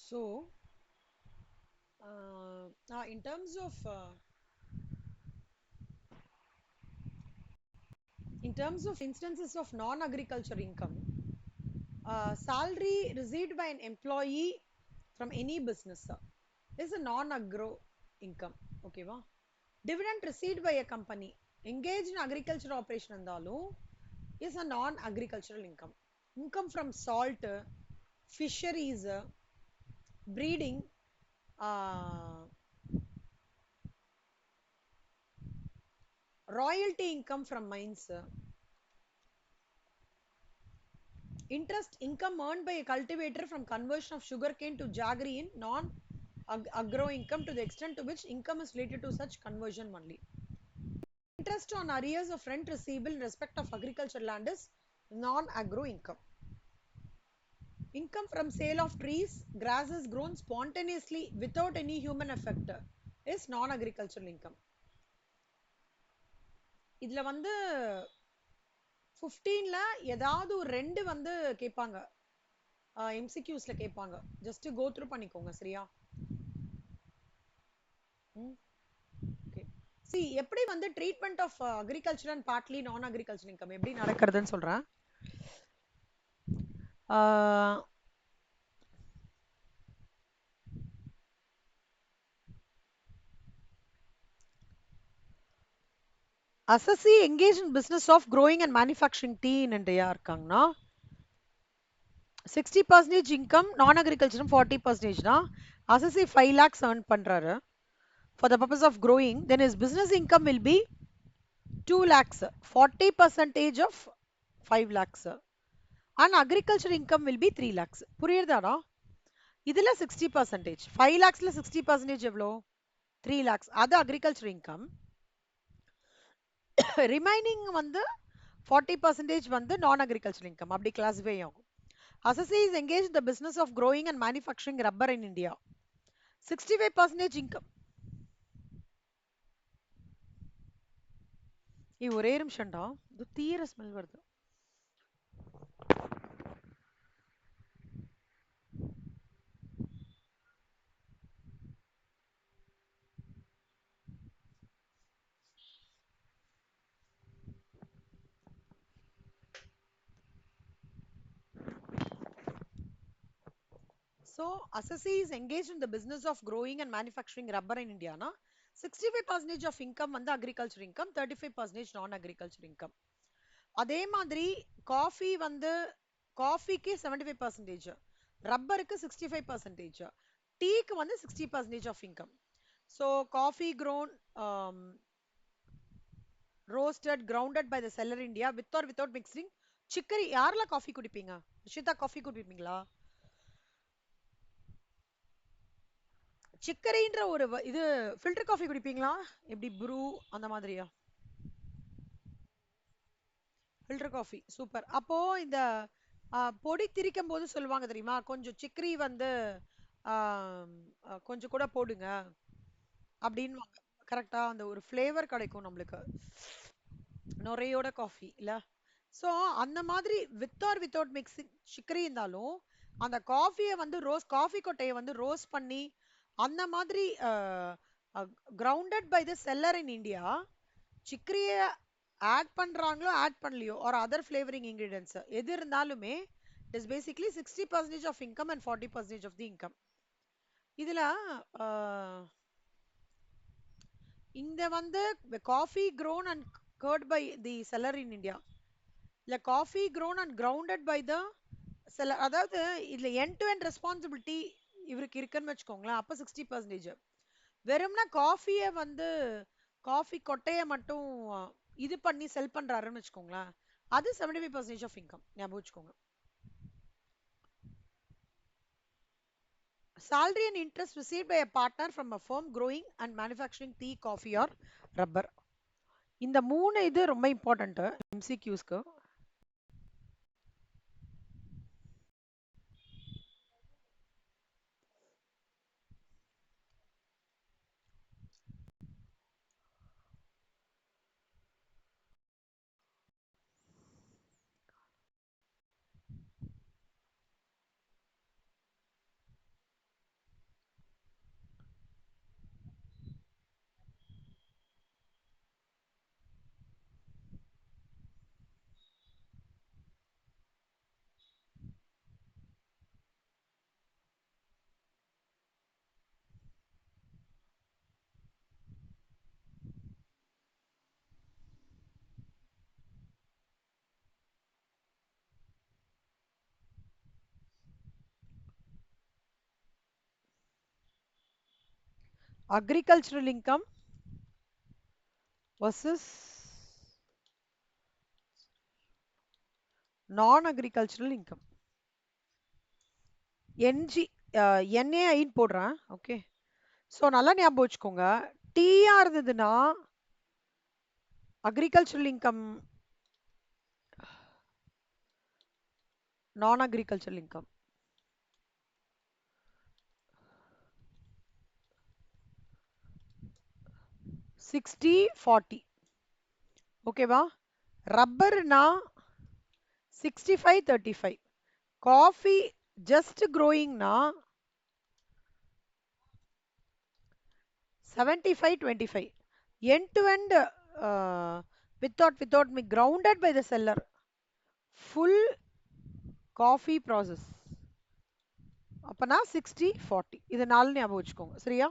So, in terms of instances of non-agriculture income, salary received by an employee from any business is a non-agro income. Okay, va? Dividend received by a company engaged in agriculture operation இருந்தாலும் is a non-agricultural income. Income from salt, fisheries, breeding, uh, royalty income from mines, interest income earned by a cultivator from conversion of sugarcane to jaggery in non-agro income to the extent to which income is related to such conversion only. Interest on arrears of rent receivable in respect of agricultural land is non-agro income. Income from sale of trees, grasses grown spontaneously without any human effect is non-agricultural income. இதுல வந்து 15ல ஏதாவது ஒரு ரெண்டு வந்து கேட்பாங்க, எம்சிக்யூஸ்ல கேட்பாங்க. Just go through பண்ணிக்கோங்க, சரியா? ஓகே. சி எப்படி வந்து treatment of agriculture and partly non agriculture income எப்படி நடக்கிறதுன்னு சொல்றேன். Assessee engage in business of growing and manufacturing tea in India இருக்காங்கன்னா 60% income நான் அக்ரிகல்ச்சர் 40% னா அசசி 5 lakhs earn பண்றாரு for the purpose of growing, then his business income will be 2 lakhs, 40% of 5 lakhs, and agriculture income will be 3 lakhs. புரியுதாடா? இதுல 60%, 5 lakhsல 60% எவ்வளோ? 3 lakhs. அது agriculture income. Remaining வந்து 40% வந்து நான் அக்ரிகல்ச்சர் இன்கம். அப்படி கிளாஸிஃபை ஆகும். Assessee is engage the business of growing and manufacturing rubber in India. 65% income. ஒரே நிமிஷம்டா, இது தீர ஸ்மெல் வருது. So, Assasi is engaged in the business of growing and manufacturing rubber in India. Na? 65% of income வந்து agriculture income, 35% non-agriculture income. அதே மாதிரி coffee வந்து காஃபிக்கு 75%, ரப்பருக்கு 65%, டீக்கு வந்து 60% of income. So, coffee grown, roasted, grounded by the seller India with or without mixing. Chicory யாரெல்லாம் coffee குடிப்பீங்க? Rishita coffee குடிப்பீங்களா? சிக்கரின்ற ஒரு இது ஃபில்டர் காஃபி குடிப்பீங்களா? எப்படி ப்ரூ அந்த மாதிரியா? Filter coffee super. அப்போ இந்த பொடி திரிக்கும் போது சொல்லுவாங்க தெரியுமா, கொஞ்சம் சிக்கரி வந்து கொஞ்சம் கூட போடுங்க அப்படின்னு. கரெக்டா அந்த ஒரு ஃப்ளேவர் கிடைக்கும் நம்மளுக்கு நுரையோட காஃபி இல்ல. ஸோ அந்த மாதிரி with or without mixing chicory இருந்தாலும் அந்த காஃபியை வந்து காஃபி கொட்டையை வந்து ரோஸ்ட் பண்ணி அந்த மாதிரி grounded by the seller in India. சிக்கரியை ஆட் பண்றாங்களோ ஆட் பண்ணலையோ ஒரு அதர் ஃபிளேவரிங் இன்கிரீடியன்ஸ் எது இருந்தாலுமே is basically 60% of income and 40% of the income. இதுல இந்த வந்து coffee grown and cured by the seller in India, இல்ல coffee grown and grounded by the seller, அதாவது இதுல end to end ரெஸ்பான்சிபிலிட்டி இவருக்கு இருக்குன்னு வச்சுக்கோங்களேன். அப்ப 60%. வெறும்னா காஃபியை வந்து காஃபி கொட்டையை மட்டும் இது பண்ணி செல் பண்றாருன்னு வச்சுக்கோங்களேன், அது 75% ஆஃப் இன்கம். ஞாபகம் வச்சுக்கோங்க. Salary and interest received by a partner from a firm growing and manufacturing tea, coffee or rubber. இந்த மூணு இது ரொம்ப இம்பார்ட்டன்ட் எம்சிக்யூஸ்க்கு. agricultural income versus non-agricultural income. NG என்ஏஐன்னு போடுறேன். ஓகே, ஸோ நல்லா ஞாபகம் வச்சுக்கோங்க. டீயா இருந்ததுன்னா agricultural income, non agricultural income. Sixty 40. ஓகேவா? ரப்பர்னா 65-35. காஃபி ஜஸ்ட் க்ரோயிங்னா 75-25. End to end, without me grounded by the seller, full coffee process. அப்பனா 60-40. இது நாலு ஞாபகம் வச்சுக்கோங்க. சரியா?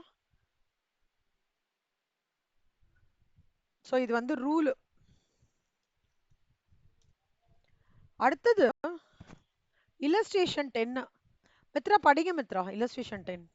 ஸோ இது வந்து ரூல். அடுத்தது illustration 10. மித்ரா படிங்க மித்ரா, illustration 10.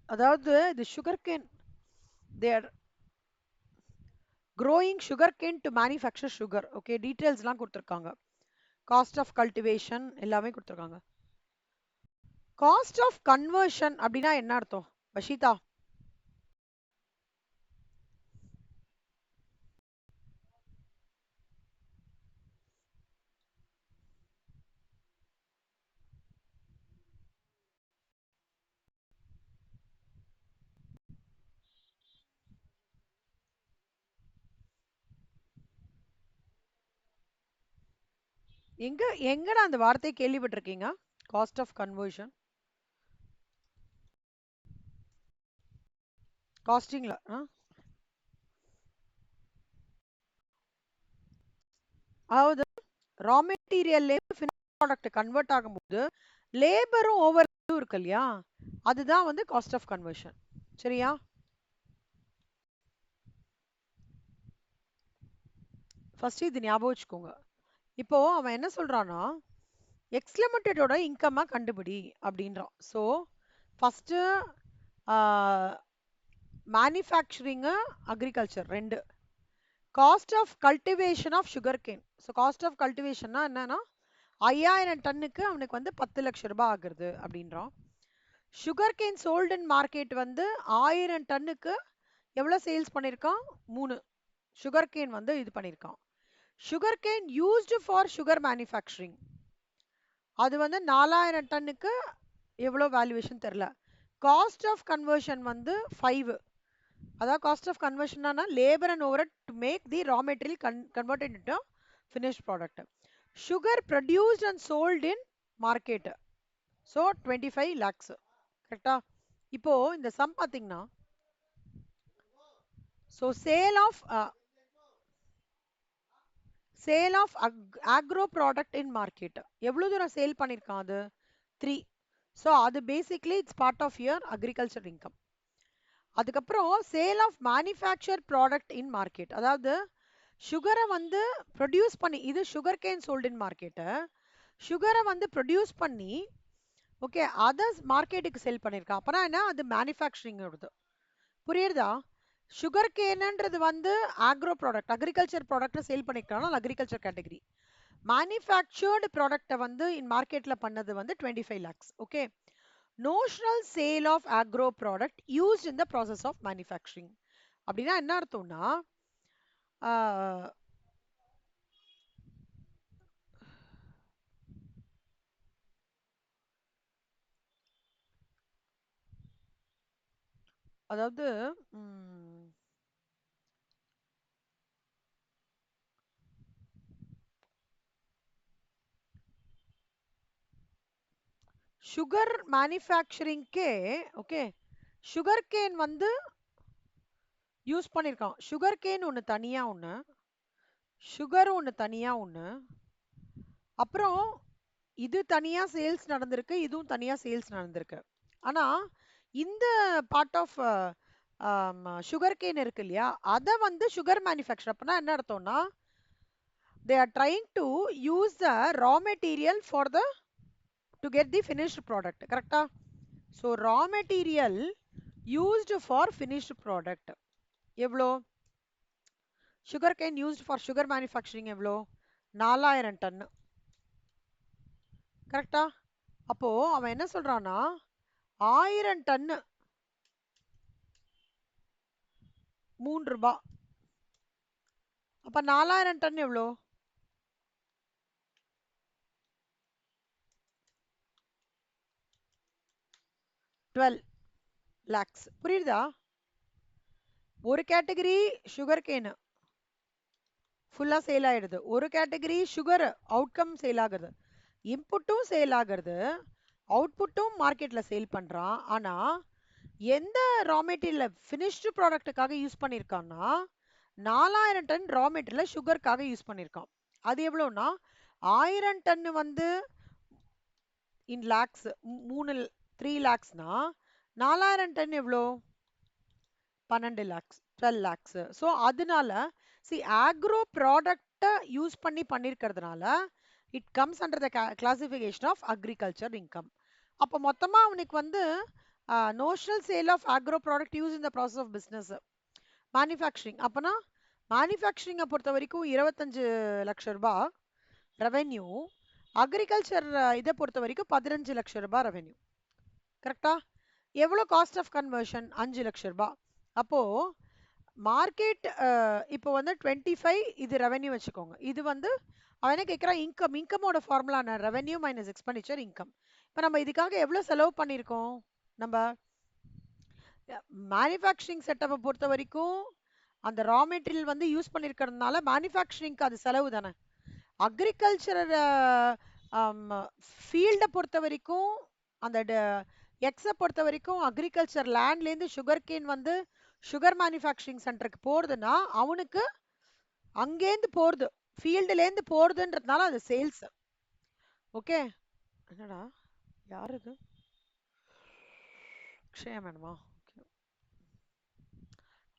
அதாவது இது sugar cane, they are growing sugar cane to manufacture sugar. Okay, டீடைல்ஸ்லாம் கொடுத்துருக்காங்க. காஸ்ட் ஆஃப் கல்டிவேஷன் எல்லாமே கொடுத்துருக்காங்க. காஸ்ட் ஆஃப் கன்வர்ஷன் அப்படின்னா என்ன அர்த்தம் வஷிதா? எங்கடா அந்த வார்த்தையை கேள்விப்பட்டிருக்கீங்க? காஸ்ட் ஆஃப் கன்வர்ஷன் காஸ்டிங்ல. அதாவது ரா மெட்டீரியல்ல ஃபினிஷ் ப்ராடக்ட் கன்வெர்ட் ஆகும்போது லேபரும் ஓவர் இருக்கு இல்லையா, அதுதான் வந்து காஸ்ட் ஆஃப் கன்வர்ஷன். சரியா? ஃபர்ஸ்ட் இது ஞாபகம் வச்சுக்கோங்க. இப்போ அவன் என்ன சொல்றான்னா, எக்ஸ் லிமிட்டடோட இன்கம்மா கண்டுபிடி அப்படின்றான். ஸோ ஃபர்ஸ்ட் மேனுஃபேக்சரிங்கு அக்ரிகல்ச்சர் ரெண்டு. Cost of cultivation of sugar cane. So cost of கல்டிவேஷன்னா என்னன்னா 5000 டன்னுக்கு அவனுக்கு வந்து 10 லட்சம் ரூபாய் ஆகுறது அப்படின்றான். சுகர் கேன் சோல்டு இன் மார்க்கெட் வந்து 1000 டன்னுக்கு எவ்வளோ சேல்ஸ் பண்ணியிருக்கான்? 3 சுகர் கேன் வந்து இது பண்ணியிருக்கான். Sugar can used for sugar manufacturing அது வந்து 4000 டன்னுக்கு எவ்வளோ வேல்யூவேஷன் தெரில. காஸ்ட் ஆஃப் கன்வர்ஷன் வந்து 5. அதாவது காஸ்ட் ஆஃப் கன்வர்ஷன்னா labour and over to make the raw material converted into finished product. Sugar produced and sold in market, so 25 lakhs. கரெக்டா? இப்போ இந்த சம் பார்த்தீங்கன்னா, so sale of agro product in market எவ்வளோ தூரம் sale பண்ணியிருக்கான்? அது 3. So அது basically it's part of your agriculture income. அதுக்கப்புறம் sale of manufacture product in market, அதாவது சுகரை வந்து ப்ரொடியூஸ் பண்ணி, இது சுகர் கேன் சோல்ட் இன் மார்க்கெட்டை சுகரை வந்து ப்ரொடியூஸ் பண்ணி ஓகே அதர்ஸ் மார்க்கெட்டுக்கு செல் பண்ணியிருக்கான். அப்போனா என்ன? அது மேனுஃபேக்சரிங் வருது. புரியுறதா? சுகர் கேனுன்றது வந்து ஆக்ரோ ப்ராடக்ட் அக்ரிகல்ச்சர் ப்ராடக்ட்டை சேல் பண்ணியிருக்காங்க, அக்ரிகல்ச்சர் கேட்டகரி. மேனுஃபேக்சர்டு ப்ராடக்ட்டை வந்து இன் மார்க்கெட்டில் பண்ணது வந்து 25 lakhs. Okay, notional sale of agro product used in the process of manufacturing அப்படின்னா என்ன அர்த்தம்னா, அதாவது சுகர் மேனுஃபேக்சரிங்க்கே ஓகே சுகர் கேன் வந்து யூஸ் பண்ணியிருக்கான். சுகர் கேன் ஒன்று தனியா ஒன்று, சுகர் ஒன்று தனியா ஒன்று, அப்புறம் இது தனியா சேல்ஸ் நடந்திருக்கு, இதுவும் தனியா சேல்ஸ் நடந்திருக்கு. ஆனா இந்த பார்ட் ஆஃப் சுகர் கேன் இருக்கு இல்லையா, அதை வந்து சுகர் மேனுஃபேக்சர் அப்படின்னா என்ன அர்த்தம்னா they are trying to use the raw material for the to get the finished product. கரெக்டா? so raw material used for finished product எவ்வளோ? sugar cane used for sugar manufacturing எவ்வளோ? 4000 டன். கரெக்டா? அப்போ அவன் என்ன சொல்றான்னா 1000 டன்னு 3 ரூபாய். அப்ப 4000 டன் எவ்வளோ? 12 lakhs. புரியுதா? ஒரு கேட்டகரி சுகர் கேனு ஃபுல்லா சேல் ஆயிடுது, ஒரு கேட்டகரி சுகர் அவுட்கம் சேல் ஆகுது, இன்புட்டும் சேல் ஆகுறது, அவுட்புட்டும் மார்க்கெட்ல சேல் பண்றான். ஆனா எந்த ரா மெட்டீரியல் ஃபினிஷ்டு ப்ராடக்ட்டுக்காக யூஸ் பண்ணியிருக்கான்னா 4000 டன் ரா மெட்டீரியல் சுகருக்காக யூஸ் பண்ணியிருக்கான். அது எவ்வளோன்னா 1000 டன் வந்து இன் லேக்ஸ் 3 லேக்ஸ்னா 4000 டன் எவ்வளோ? 12 லேக்ஸ், 12 லேக்ஸ். ஸோ அதனால ஆக்ரோ ப்ராடக்டை யூஸ் பண்ணி பண்ணியிருக்கிறதுனால it comes under the classification of agriculture income. அப்போ மொத்தமாக அவனுக்கு வந்து notional sale of agro product use in the process of business manufacturing. அப்போனா மேனுஃபேக்சரிங்கை பொறுத்த வரைக்கும் 25 லட்சம் ரூபாய் ரெவென்யூ, அக்ரிகல்ச்சர் இதை பொறுத்த வரைக்கும் 15 லட்சம் ரூபாய் ரெவென்யூ. கரெக்டா? எவ்வளோ காஸ்ட் ஆஃப் கன்வர்ஷன்? 5 லட்சம் ரூபாய். அப்போ மார்க்கெட் இப்போ வந்து 25, இது ரெவென்யூ வச்சுக்கோங்க. இது வந்து அவன் என்ன கேட்குறான்? இன்கம். இன்கமோட ஃபார்முலா என்ன? Revenue minus expenditure income. இப்போ நம்ம இதுக்காக எவ்வளோ செலவு பண்ணியிருக்கோம்? நம்ம மேனுஃபேக்சரிங் செட்டப்பை பொறுத்த வரைக்கும் அந்த ரா மெட்டீரியல் வந்து யூஸ் பண்ணியிருக்கிறதுனால மேனுஃபேக்சரிங்க்கு அது செலவு தானே. அக்ரிகல்ச்சர் ஃபீல்டை பொறுத்த வரைக்கும் அந்த எக்ஸை பொறுத்த வரைக்கும் அக்ரிகல்ச்சர் லேண்ட்லேருந்து சுகர் கேன் வந்து சுகர் மேனுஃபேக்சரிங் சென்டருக்கு போகிறதுனா அவனுக்கு அங்கேருந்து போகிறது, ஃபீல்டுலேருந்து போகிறதுன்றதுனால அது சேல்ஸ். ஓகே. என்னடா யார் இது? அக்ஷயா மேடமா?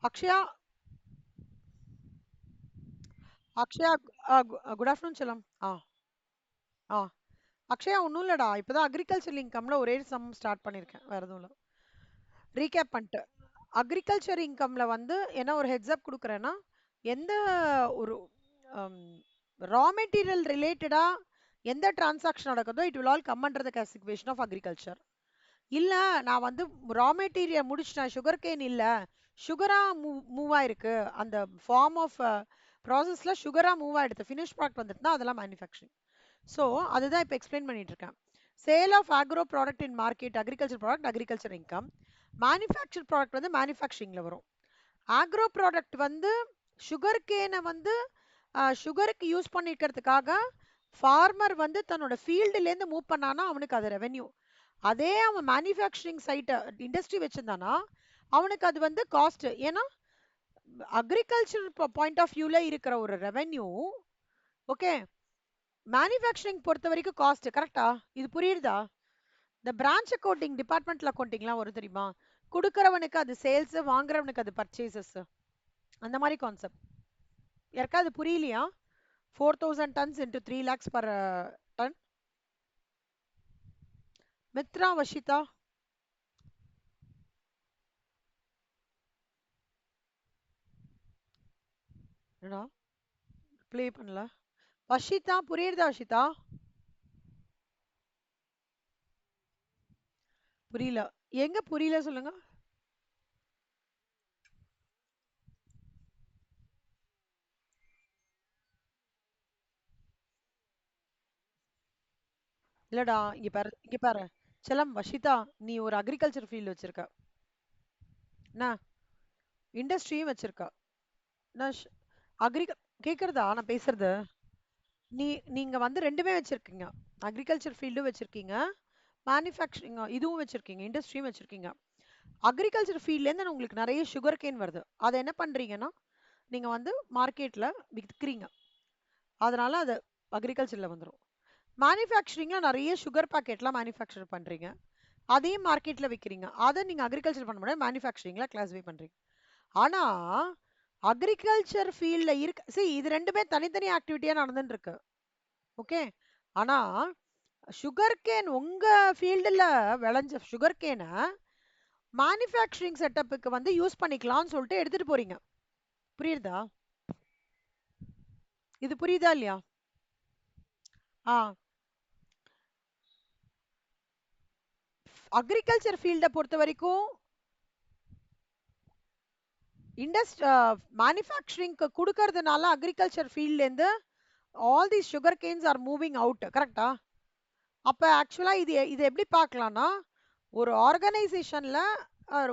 அக்ஷயா, அக்ஷயா, குட் ஆஃப்டர்நூன் செல்லம். ஆ ஆ அக்ஷயா ஒன்றும் இல்லைடா, இப்போதான் அக்ரிகல்ச்சர் இன்கம்ல ஒரே சம் ஸ்டார்ட் பண்ணியிருக்கேன், வேறு எதுவும் இல்லை. ரீகேப் பண்ணிட்டு அக்ரிகல்ச்சர் இன்கம்ல வந்து என்ன ஒரு ஹெட்ஸ்அப் கொடுக்குறேன்னா, எந்த ஒரு ரா மெட்டீரியல் ரிலேட்டடா எந்த டிரான்சாக்ஷன் நடக்குதோ it will all come under the classification of agriculture. இல்ல நான் வந்து ரா மெட்டீரியல் முடிச்சிட்டேன், சுகர் கேன் இல்ல சுகரா மூவ் ஆயிருக்கு, அந்த ஃபார்ம் ஆஃப் ப்ராசஸ்ல சுகரா மூவ் ஆயிடுது, ஃபினிஷ் ப்ராடக்ட் வந்துட்டுனா அதெல்லாம் மேனுஃபேக்சரிங். ஸோ அதுதான் இப்போ எக்ஸ்பிளைன் பண்ணிட்டு இருக்கேன். Sale of agro product in market, agriculture product agriculture income. Manufacture product வந்து மேனுஃபேக்சரிங்ல வரும். ஆக்ரோ ப்ராடக்ட் வந்து சுகர் கேனை வந்து சுகருக்கு யூஸ் பண்ணிக்கிறதுக்காக ஃபார்மர் வந்து தன்னோட ஃபீல்டுலேருந்து மூவ் பண்ணானா அவனுக்கு அது ரெவென்யூ. அதே அவன் மேனுஃபேக்சரிங் சைட்டை இண்டஸ்ட்ரி வச்சிருந்தானா அவனுக்கு அது வந்து காஸ்ட். ஏன்னா அக்ரிகல்ச்சர் பாயிண்ட் ஆஃப் வியூல இருக்கிற ஒரு ரெவென்யூ ஓகே மேனுஃபேக்சரிங் பொறுத்த வரைக்கும் காஸ்ட். கரெக்டா? இது புரியுதா? இந்த பிரான்ச் அக்கௌண்டிங் டிபார்ட்மெண்ட்ல அக்கௌண்டிங்லாம் வரும் தெரியுமா, கொடுக்கறவனுக்கு அது சேல்ஸ், வாங்குறவனுக்கு அது பர்ச்சேசஸ், அந்த மாதிரி கான்செப்ட். யாருக்கா அது புரியலையா? 4000 tons into 3 lakhs per ton. Mitra, Vashitha, என்னடா ப்ளே பண்ணல? வஷிதா புரியுதா? வஷிதா புரியல. எங்க புரியல சொல்லுங்க. இல்லடா, இங்க பாரு, இங்க பாரு செல்லம். வஷிதா, நீ ஒரு அக்ரிகல்ச்சர் ஃபீல்டு வச்சிருக்க, நான் இண்டஸ்ட்ரியும் வச்சிருக்கா. நான் கேக்குறதா நான் பேசுறது? நீங்க வந்து ரெண்டுமே வச்சிருக்கீங்க. அக்ரிகல்ச்சர் ஃபீல்டும் வச்சிருக்கீங்க, மேனுஃபேக்சரிங் இதுவும் வச்சிருக்கீங்க, இண்டஸ்ட்ரியும் வச்சிருக்கீங்க. அக்ரிகல்ச்சர் ஃபீல்ட்லேருந்து உங்களுக்கு நிறைய சுகர் கேன் வருது. அதை என்ன பண்றீங்கன்னா நீங்க வந்து மார்க்கெட்ல விற்கிறீங்க. அதனால அது அக்ரிகல்ச்சர்ல வந்துடும். மேனுஃபேக்சரிங்ல நிறைய சுகர் பாக்கெட்லாம் மேனுஃபேக்சர் பண்றீங்க, அதையும் மார்க்கெட்ல விற்கிறீங்க. அதை நீங்க அக்ரிகல்ச்சர் பண்ண முடியாது, மேனுஃபேக்சரிங்ல கிளாஸிஃபை பண்றீங்க. ஆனா அக்ரிகல்ச்சர் ஃபீல்ட்ல இது ரெண்டுமே தனித்தனி ஆக்டிவிட்டியா நடந்துட்டு இருக்கு. ஓகே. ஆனா சுகர் கேன் உங்க ஃபீல்டுல விளைஞ்ச சுகர் கேனை மேனுஃபேக்சரிங் செட்டப்புக்கு வந்து யூஸ் பண்ணிக்கலாம்னு சொல்லிட்டு எடுத்துட்டு போறீங்க. புரியுதா? இது புரியுதா இல்லையா? ஆ அக்ரிகல்ச்சர் ஃபீல்டை பொறுத்த வரைக்கும் மேனுஃபேக்சரிங்க்கு கொடுக்கறதுனால அக்ரிகல்ச்சர் ஃபீல்ட்லேருந்து all the sugar canes are moving out. கரெக்டா? அப்போ ஆக்சுவலாக இது எப்படி பார்க்கலாம்னா, ஒரு ஆர்கனைசேஷன்ல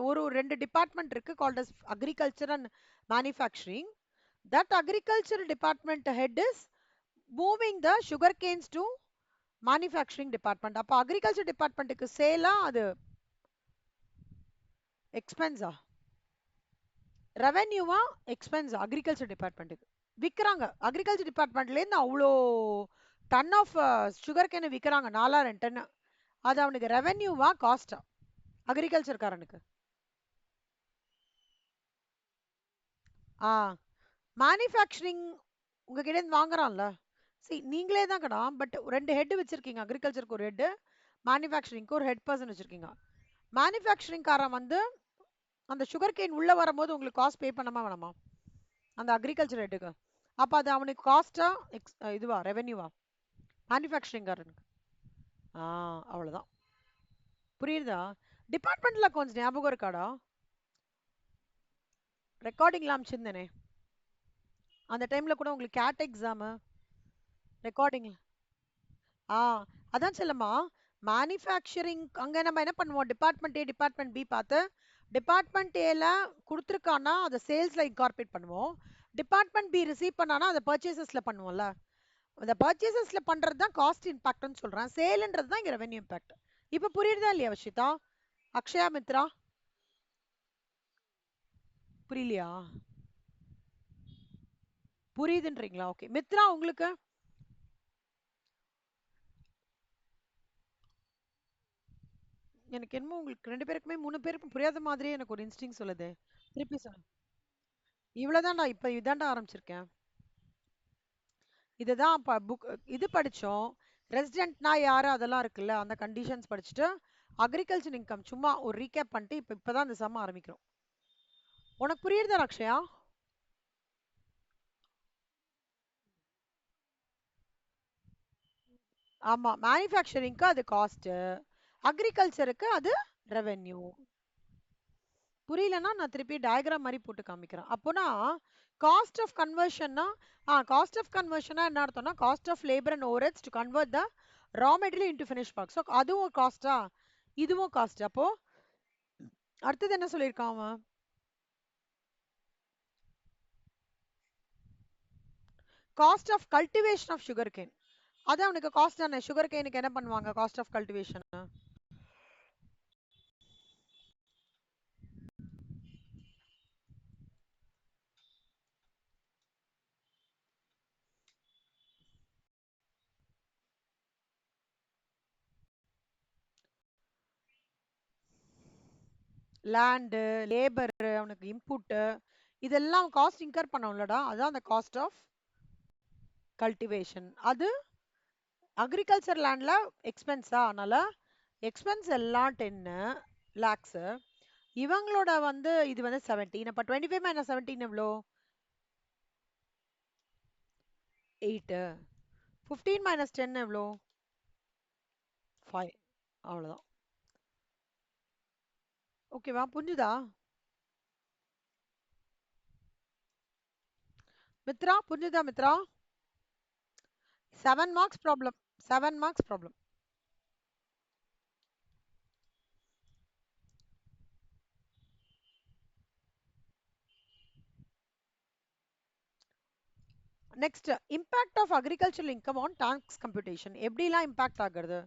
ஒரு ரெண்டு டிபார்ட்மெண்ட் இருக்கு, called as agriculture and manufacturing. That agriculture department head is moving the sugar canes to manufacturing department. அப்போ அக்ரிகல்ச்சர் டிபார்ட்மெண்ட்டுக்கு சேலா அது எக்ஸ்பென்ஸா, ரெவென்யூவா, எக்ஸ்பென்ஸா அக்ரிகல்ச்சர் டிபார்ட்மெண்ட்டுக்கு விற்கிறாங்க. அக்ரிகல்ச்சர் டிபார்ட்மெண்ட்லேருந்து அவ்வளோ டன் ஆஃப் சுகர் கேனை விற்கிறாங்க, 4000 டன். அது அவனுக்கு ரெவென்யூவா காஸ்டா அக்ரிகல்ச்சர்காரனுக்கு? ஆ மேனுஃபேக்சரிங் உங்ககிட்ட இருந்து வாங்குறான்ல, நீங்களே தான் கடா. பட் ரெண்டு ஹெட் வச்சிருக்கீங்க, அக்ரிகல்ச்சருக்கு ஒரு ஹெட், மேனுஃபேக்சரிங்க்கு ஒரு ஹெட் பர்சன் வச்சிருக்கீங்க. மேனுஃபேக்சரிங் காரன் வந்து அந்த சுகர் கேன் உள்ள வரும்போது உங்களுக்கு காஸ்ட் பே பண்ணமா வேணாமா அந்த அக்ரிகல்ச்சர் ஹெட்டுக்கு? அப்ப அது அவனுக்கு காஸ்டா இதுவா ரெவென்யூவா மேனுஃபேக்சரிங் காரனுக்கு? ஆ அவ்வளவுதான். புரியுதா? டிபார்ட்மெண்ட்ல கொஞ்சம் ஞாபகம் இருக்காடா? ரெக்கார்டிங்லாம் அமைச்சிருந்தேனே அந்த டைம்ல கூட உங்களுக்கு கேட் எக்ஸாம் ரெக்கார்டிங். ஆ அதான் செல்லம்மா. மேனுஃபேக்சரிங் அங்க நம்ம என்ன பண்ணுவோம், டிபார்ட்மெண்ட் ஏ டிபார்ட்மெண்ட் பி பார்த்து டிபார்ட்மெண்ட் ஏல கொடுத்துருக்கானா அதை சேல்ஸ்ல இன்கார்பரேட் பண்ணுவோம், டிபார்ட்மெண்ட் பி ரிசீவ் பண்ணானா அதை பர்ச்சேசஸ்ல பண்ணுவோம்ல. அந்த பர்ச்சேசஸ்ல பண்றது தான் காஸ்ட் இம்பாக்ட்னு சொல்றேன், சேல்ன்றது தான் இங்க ரெவென்யூ இம்பாக்ட். இப்போ புரியுதா இல்லையா வஷிதா? அக்ஷயா மித்ரா புரியலையா? புரியுதுன்றீங்களா? ஓகே. மித்ரா உங்களுக்கு? எனக்கு என்னமோ உங்களுக்கு ரெண்டு பேருக்குமே மூணு பேருக்கும் புரியாத மாதிரியே எனக்கு ஒரு இன்ஸ்டிங் சொல்லுது. திருப்பி சொல்லுங்க. இவ்வளவுதான்டா, இப்ப இதான்டா ஆரம்பிச்சிருக்கேன். இதுதான் புக் இது படிச்சோம். ரெசிடென்ட்னா யாரு அதெல்லாம் இருக்குல்ல, அந்த கண்டிஷன்ஸ் படிச்சுட்டு அக்ரிகல்ச்சர் இன்கம் சும்மா ஒரு ரீகேப் பண்ணிட்டு இப்பதான் இந்த சம்ம ஆரம்பிக்கிறோம். உனக்கு புரியுதா அக்ஷயா? ஆமா, மேனுஃபேக்சரிங்க்கு அது காஸ்ட், அக்ரிகல்ச்சருக்கு அது ரெவென்யூ. புரியலன்னா நான் திருப்பி டயக்ராம் மாதிரி போட்டு காமிக்கிறேன். அப்போனா காஸ்ட் ஆஃப் கன்வர்ஷன்னா, காஸ்ட் ஆஃப் கன்வர்ஷனா என்ன அர்த்தம்னா cost of labour and overheads to convert the raw material into finish product. So அதுவும் காஸ்டா, இதுவும் காஸ்ட். அப்போ அடுத்தது என்ன சொல்லியிருக்கான் அவன்? Cost of cultivation of sugar cane. அது அவனுக்கு காஸ்ட் தானே. சுகர் கேனுக்கு என்ன பண்ணுவாங்க cost of cultivation? Land, labour, அவனுக்கு இன்புட்டு, இதெல்லாம் காஸ்ட் இன்கர் பண்ணோம்லடா, அதான் அந்த காஸ்ட் ஆஃப் கல்டிவேஷன். அது அக்ரிகல்ச்சர் லேண்ட்ல எக்ஸ்பென்ஸா, அதனால எக்ஸ்பென்ஸ் எல்லாம் 10 லேக்ஸ். இவங்களோட வந்து இது வந்து 17. அப்ப 25 மைனஸ் 17 எவ்வளோ? 8. 15 மைனஸ் 10 எவ்வளோ? 5. அவ்வளவுதான். ஓகேவா? புரிஞ்சுதா மித்ரா? புரிஞ்சுதா Mithra? 7 marks problem. 7 marks problem. Next impact of agricultural income on tax computation எப்படிலாம் இம்பாக்ட் ஆகுறது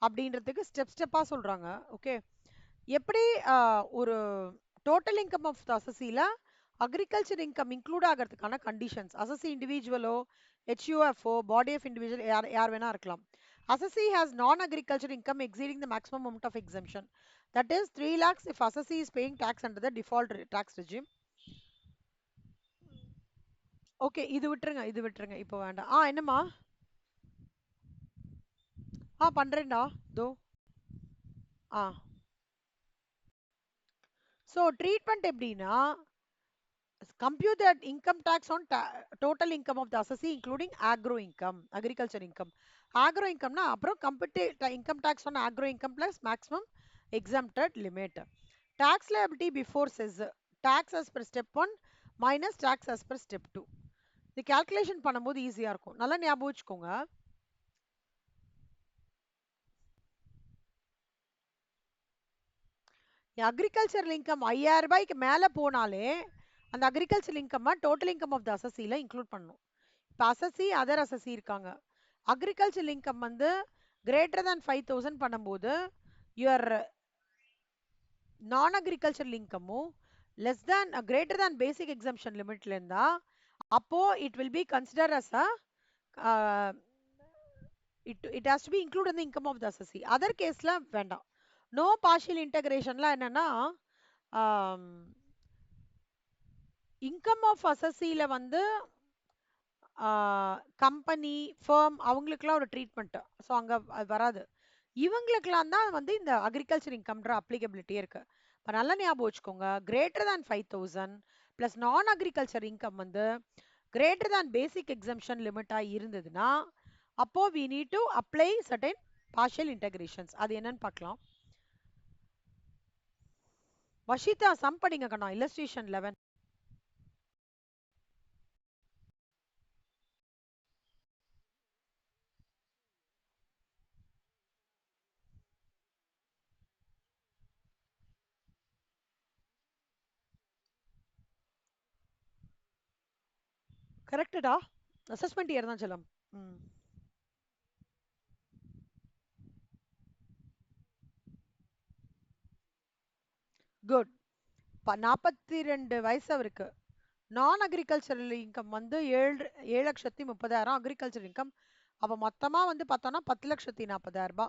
அப்படின்றதுக்கு ஸ்டெப்பா சொல்றாங்க. ஓகே, எப்படி ஒரு டோட்டல் இன்கம் ஆஃப் த அசசில அக்ரிகல்ச்சர் இன்கம் இன்க்ளூட் ஆகிறதுக்கான கண்டிஷன்ஸ். அசசி இண்டிவிஜுவலோ ஹெச்யூஎஃப்ஓ பாடி ஆஃப் இண்டிவிஜுவல் யார் யார் வேணா இருக்கலாம். Assessee has non-agriculture income exceeding the maximum amount of exemption. That is 3 lakhs if assessee is paying tax under the default tax regime. Okay, இது விட்டுருங்க இது விட்டுருங்க, இப்போ வேண்டாம். என்னம்மா? பண்றேன்டா. தோ. ஆ ஸோ ட்ரீட்மெண்ட் எப்படின்னா, compute the income tax on total income of the assessee including agro income, agriculture income. Agro income na அப்புறம் compute income tax on agro income plus maximum exempted limit. Tax liability before says tax as per step 1 minus tax as per step 2. இது calculation பண்ணும்போது ஈஸியா இருக்கும், நல்லா ஞாபகம் வச்சுக்கோங்க. Agricultural income 5000 ரூபாய்க்கு மேல போனாலே அந்த agriculture income total income of the அசசில இன்க்ளூட் பண்ணணும். இப்போ அசசி அதர் அசசி இருக்காங்க. அக்ரிகல்ச்சர் இன்கம் வந்து கிரேட்டர் தேன் 5000 பண்ணும்போது யுவர் நான் அக்ரிகல்ச்சர் இன்கமும் less than greater than basic exemption லிமிட்ல இருந்தா அப்போ it will be consider as a it has to be include in the income of the assessee. Other கேஸ்ல வேண்டாம். No partial இன்டகிரேஷன்லாம் என்னன்னா, income of அசசில வந்து company firm அவங்களுக்குலாம் ஒரு ட்ரீட்மெண்ட், ஸோ அங்கே வராது. இவங்களுக்கெல்லாம் தான் வந்து இந்த அக்ரிகல்ச்சர் இன்கம்ன்ற அப்ளிகபிலிட்டியே இருக்கு. இப்போ நல்லா ஞாபகம் வச்சுக்கோங்க, greater than 5000 plus non agriculture income வந்து கிரேட்டர் தேன் பேசிக் எக்ஸம்ஷன் லிமிட்டாக இருந்ததுன்னா அப்போ we need to apply certain partial integrations. அது என்னன்னு பார்க்கலாம். வஷிதா சம் படிங்க கண்ணா, இல்லஸ்ட்ரேஷன் 11. கரெக்டடா, அசஸ்மெண்ட் இயர் தான் செல்லம். குட். 42 வயசு அவருக்கு. நான் அக்ரிகல்ச்சரல் இன்கம் வந்து 7,30,000 அக்ரிகல்ச்சர் இன்கம். அப்போ மொத்தமாக வந்து பார்த்தோன்னா 10,40,000.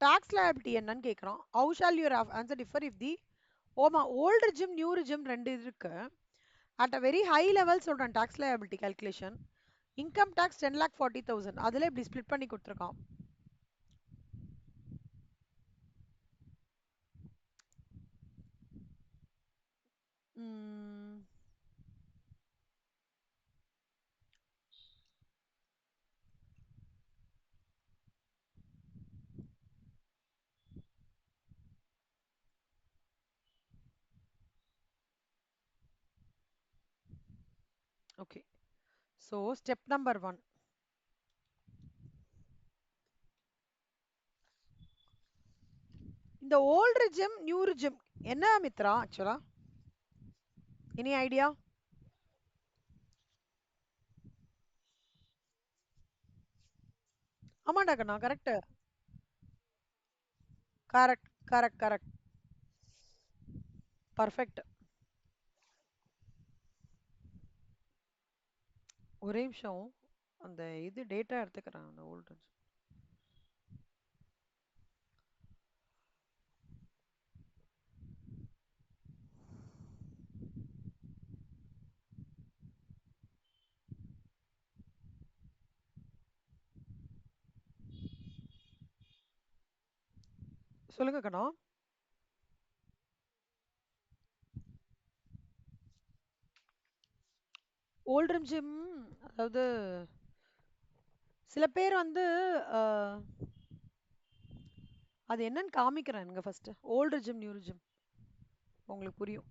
டாக்ஸ் லைபிலிட்டி என்னன்னு கேட்குறோம். How shall your answer differ if the old regime new regime ரெண்டு இருக்கு. At a very high level சொல்கிறேன் tax liability calculation. Income tax 10,40,000 அதில் இப்படி ஸ்ப்ளிட் பண்ணி கொடுத்துருக்கான். Okay, so step number 1. இந்த ஓல்டு ரிஜிம் நியூ ரிஜிம் என்ன மித்ரா ஆக்சுவலா? Any idea? ஆமாண்டா கண்ணா, correct correct correct correct, perfect. ஒரே நிமிஷம், அந்த இது டேட்டா எடுத்துக்கிறேன் அந்த ஓல்டு. சொல்லுங்க கண்ணா. ஓல்டு ரிஜிம் அதாவது சில பேர் வந்து அது என்னன்னு காமிக்கிறேன் first. Old regime new regime உங்களுக்கு புரியும்.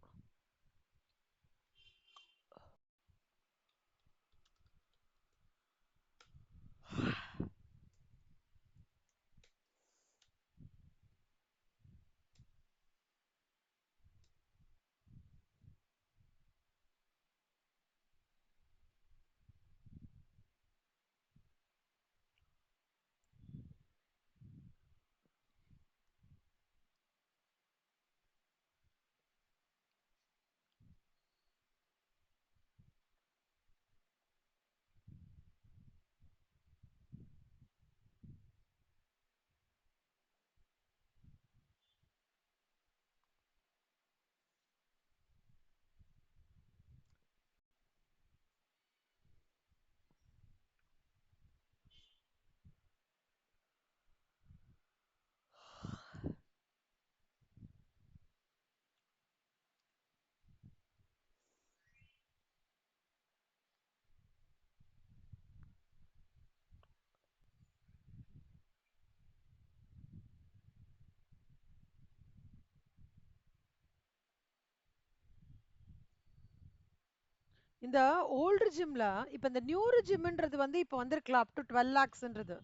இந்த ஓல்டு ஜிம்ல இப்ப இந்த நியூரு ஜிம்ன்றது வந்து இப்ப வந்திருக்கலாம் அப் டு 12 லேக்ஸ்ன்றது.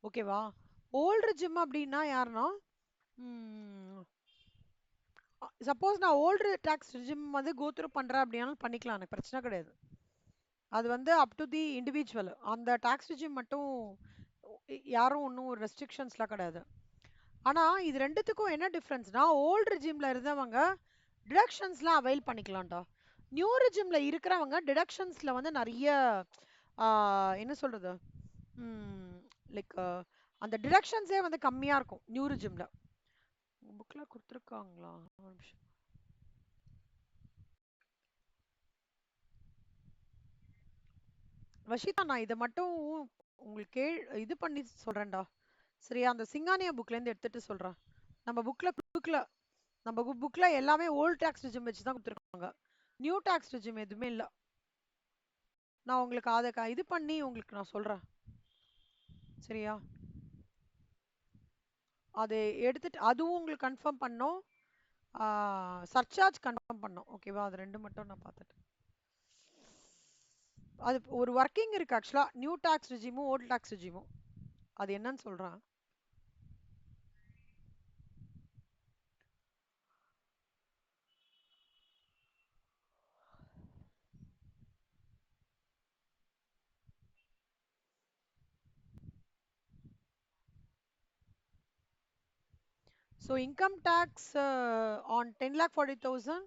ஓகேவா? ஓல்டு ஜிம் அப்படின்னா யாருன்னா சப்போஸ் நான் ஓல்டு டாக்ஸ் ஜிம் வந்து கோ த்ரூ பண்றேன் அப்படின்னாலும் பண்ணிக்கலாம், எனக்கு பிரச்சனை கிடையாது. அது வந்து அப் டு தி இண்டிவிஜுவல். அந்த டாக்ஸ் ஜிம் மட்டும் யாரும் ஒன்றும் ரெஸ்ட்ரிக்ஷன்ஸ்லாம் கிடையாது. ஆனா இது ரெண்டுத்துக்கும் என்ன டிஃபரன்ஸ்னா, ஓல்டு ஜிம்ல இருந்தவங்க டிடக்ஷன்ஸ்லாம் அவைல் பண்ணிக்கலாம்டா. நியூரு ஜிம்ல இருக்கிறவங்க டிடக்ஷன்ஸ்ல வந்து நிறைய என்ன சொல்றது, லைக் அந்த டிடக்ஷன்ஸே வந்து கம்மியா இருக்கும் நியூரு ஜிம்ல. புக்ல கொடுத்துருக்காங்களா? ஒரு நிமிஷம். வஷிதா, நான் இதை மட்டும் உங்களுக்கு இது பண்ணி சொல்றேன்டா. சரியா? அந்த சிங்கானியா புக்ல இருந்து எடுத்துட்டு சொல்றேன். நம்ம புக்ல நம்ம புக்ல எல்லாமே ஓல்ட் டாக்ஸ் ஜிம் வச்சு தான் கொடுத்துருக்காங்க. நியூ டாக்ஸ் ஜிம் எதுவுமே இல்ல. நான் உங்களுக்கு அதை இது பண்ணி உங்களுக்கு நான் சொல்றேன். சரியா? அதை எடுத்துட்டு அதுவும் உங்களுக்கு கன்ஃபார்ம் பண்ணோம். சர்சார்ஜ் கன்ஃபார்ம் பண்ணோம். ஓகேவா? அது ரெண்டு மட்டும் நான் பார்த்துட்டு அது ஒரு ஒர்க்கிங் இருக்கு ஆக்சுவலா, நியூ டாக்ஸ் ரிஜிமும் ஓல்ட் டாக்ஸ் ரிஜிமும். அது என்னன்னு சொல்றேன். So income tax on 10,40,000.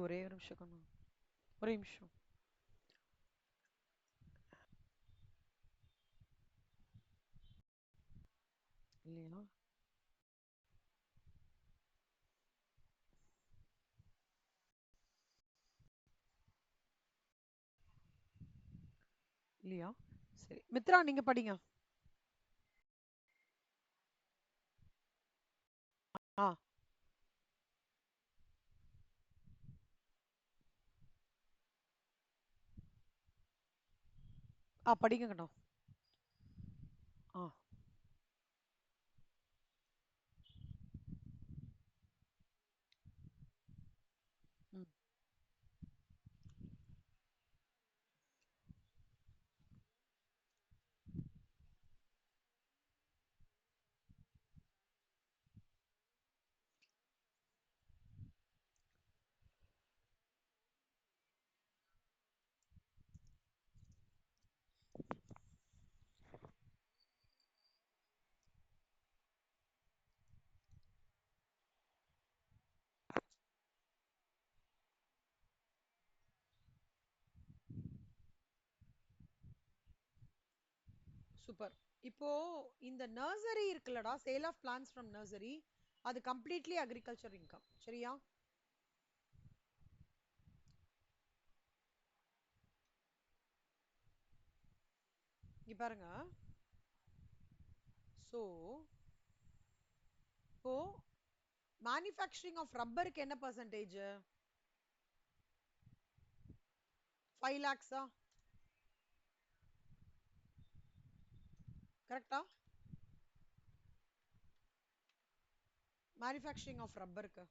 ஒரே ஒரு நிமிஷம் கண்ணா. ஒரே நிமிஷம். இல்லையா? இல்லையா? சரி மித்ரா, நீங்க படிங்க. ஆ படிங்க கண்ணா. ஆ ம் சூப்பர். இப்போ இந்த நர்சரி இருக்குல்லடா, sale of plants from nursery, அது கம்ப்ளீட்லி அக்ரிகல்ச்சர் இன்கம். சரியா? இங்க பாருங்க. ஸோ இப்போ மேனுஃபேக்சரிங் ஆஃப் ரப்பருக்கு என்ன பர்சன்டேஜ்? 5 லேக்ஸா? கரெக்டா? மேனுஃபேக்சரிங் ஆஃப் ரப்பருக்கு.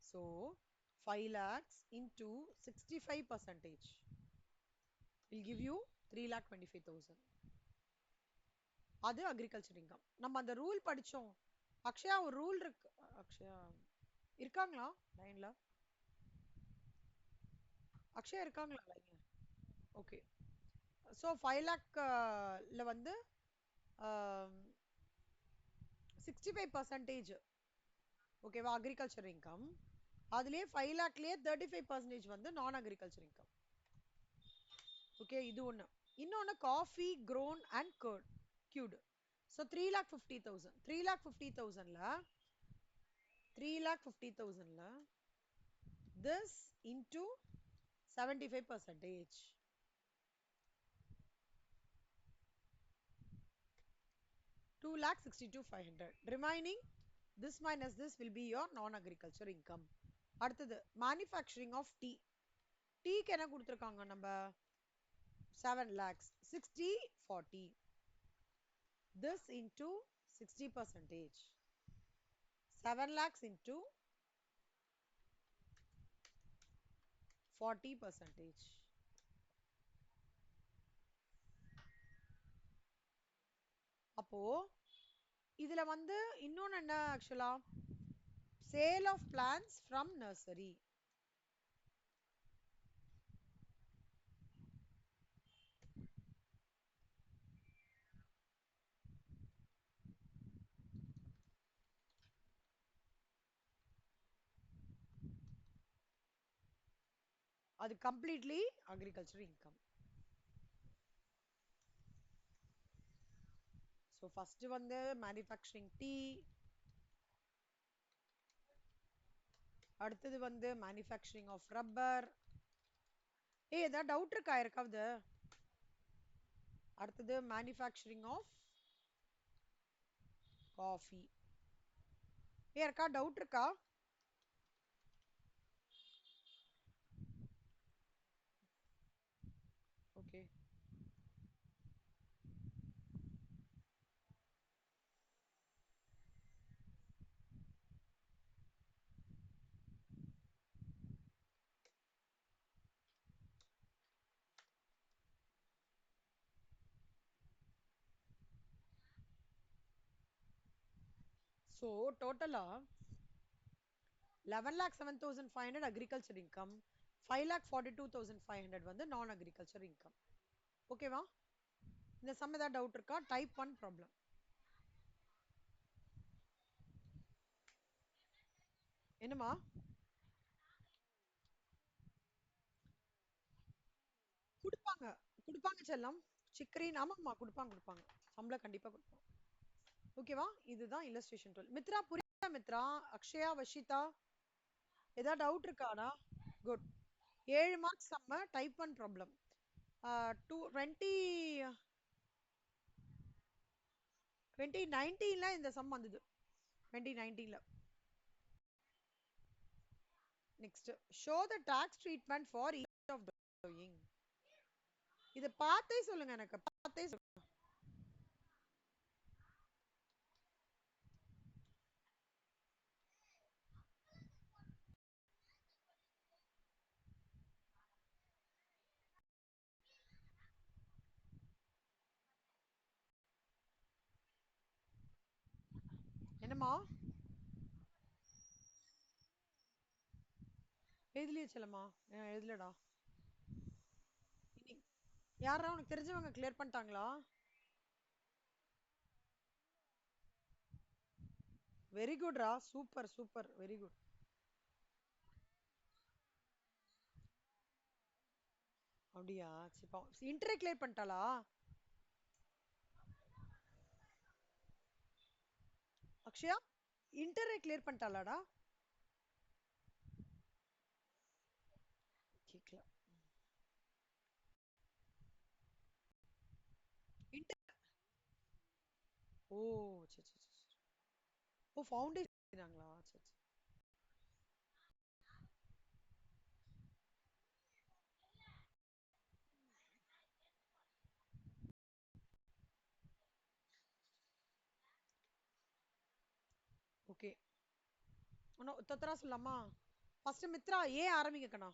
So 5 lakhs into 65 percentage will give you 3,25,000. அது அக்ரிகல்ச்சர் இன்கம். நம்ம அந்த ரூல் படிச்சோம். அக்ஷயா, ஒரு ரூல் இருக்கு. அக்ஷயா இருக்காங்களா லைன்ல? அக்ஷயா இருக்காங்களா லைன்ல? ஓகே. ஸோ 5 லேக்ல வந்து 65%, ஓகேவா, அக்ரிகல்ச்சர் இன்கம். அதுலயே 5 லேக்லயே 35% வந்து நான் அக்ரிகல்ச்சர் இன்கம். ஓகே, இது ஒண்ணு. இன்னொன்னு coffee grown and cured cured. So 3,50,000. 3,50,000ல 3,50,000ல this into 75 percentage. 2,62,500. Remaining, this minus this will be your non-agriculture income. அடுத்தது manufacturing of tea. டீக்கு என்ன கொடுத்துருக்காங்க நம்ம 7 lakhs. 60, 40. This into 60 percentage. 7 lakhs into 40 percentage. அப்போ இதுல வந்து இன்னொன்னு என்ன ஆக்சுவலா sale of plants from nursery. அது completely agriculture income. So first வந்து மேனுஃபேக்சரிங் டீ, அடுத்தது வந்து மேனுஃபேக்சரிங் ஆஃப் ரப்பர். ஏதாவது டவுட் இருக்கா யாருக்காவது? அடுத்தது மேனுஃபேக்சரிங் ஆஃப் காஃபி. யாருக்கா டவுட் இருக்கா? ஓகே. ஸோ டோட்டலா 11,07,500 அக்ரிகல்ச்சர் இன்கம், 5,42,500 வந்து நான் அக்ரிகல்ச்சர் இன்கம். ஓகேவா? இந்த சம் ஏதாவது டவுட் இருக்கா? Type 1 problem. என்னமா கொடுப்பாங்க? கொடுப்பாங்க செல்லம். சிக்கரின் ஆமாம்மா கொடுப்பாங்க. சம்பளம் கண்டிப்பா கொடுப்பாங்க. ஓகேவா? இதுதான் இல்லஸ்ட்ரேஷன் டூல். மித்ரா புரியுதா? மித்ரா, அக்ஷயா, வஷிதா ஏதாவது டவுட் இருக்காடா? குட். 7 மார்க்ஸ் சம்ம டைப் 1 ப்ராப்ளம். 2019ல இந்த சம் வந்தது. 2019ல. Next, show the tax treatment for each of the following. இத பார்த்தே சொல்லுங்க, எனக்கு பார்த்தே சொல்லுங்க. என்னமா எழுதலையே செல்லம்மா? எழுதலடா. யாரா உனக்கு தெரிஞ்சவங்க கிளியர் பண்ணிட்டாங்களா? வெரி குட்ரா, சூப்பர் சூப்பர், வெரி குட். அப்படியா? சரி, இன்டர்வியூ கிளியர் பண்ணிட்டாளா? அக்ஷயா, இன்டர்வியூ கிளியர் பண்ணிட்டாளாடா? கேக்கல. இன்டர் ஓ சரி சரி சரி. ஓ ஃபவுண்டேஷன் சரி. ஓகே. இன்னும் தொத்தரா சொல்லலாமா? ஃபர்ஸ்ட் மித்ரா ஏன் ஆரம்பிக்கணா?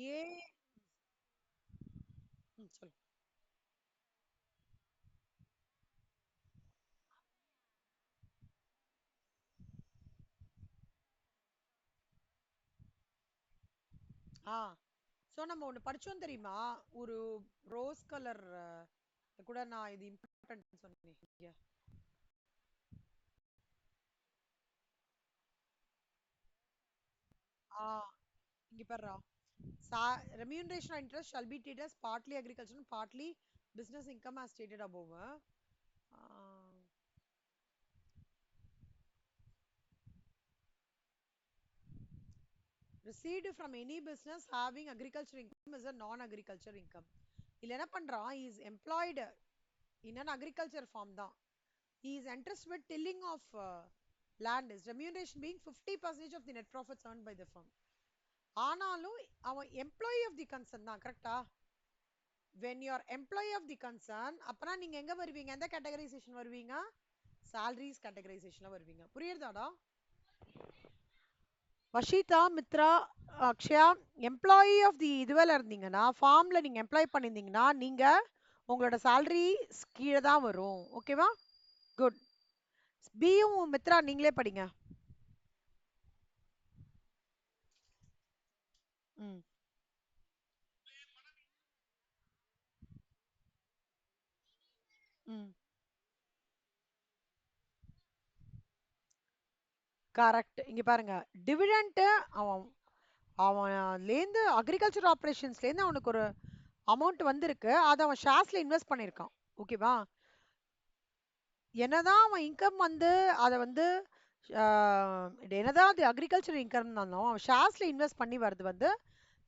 ஏ சொல்லு. ஆ சோ நம்ம ஒண்ணு படிச்சோம் தெரியுமா? ஒரு ரோஸ் கலர் கூட நான் இது இம்பார்ட்டன்ட் சொன்னேன் இங்க. ஆ இங்க பாருடா. Remuneration or interest shall be treated as partly agricultural and partly business income as stated above. received from any business having agriculture income is a non-agriculture income. இல்ல என்ன பண்றான், he is employed in an agriculture farm தான். He is interested with tilling of land, is remuneration being 50% of the net profits earned by the firm. ஆனாலும் அவன் employee of the concern தான், கரெக்டா? when you are employee of the concern, அப்பனா நீங்க எங்க வருவீங்க, எந்த கேட்டகரைசேஷன் வருவீங்க? salaries categorization வருவீங்க. புரியுதாடா? Vashitha, Mithra, Akshaya, employee of the இதுவேல இருந்தீங்கன்னா, ஃபார்ம்ல நீங்க எம்ப்ளாய் பண்ணியிருந்தீங்கன்னா நீங்க உங்களோட salary கீழே தான் வரும். ஓகேவா? குட். பியும் மித்ரா நீங்களே படிங்க. ம் ம் கரெக்ட். இங்க பாருங்க, டிவிடெண்ட் அவன் அவன்லேருந்து அக்ரிகல்ச்சர் ஆப்ரேஷன்ஸ்லேருந்து அவனுக்கு ஒரு அமௌண்ட் வந்திருக்கு, அதை அவன் ஷேர்ஸ்ல இன்வெஸ்ட் பண்ணியிருக்கான். ஓகேவா? என்னதான் அவன் இன்கம் வந்து அதை வந்து என்னதான் அது அக்ரிகல்ச்சர் இன்கம் இருந்தாலும் அவன் ஷேர்ஸ்ல இன்வெஸ்ட் பண்ணி வருது வந்து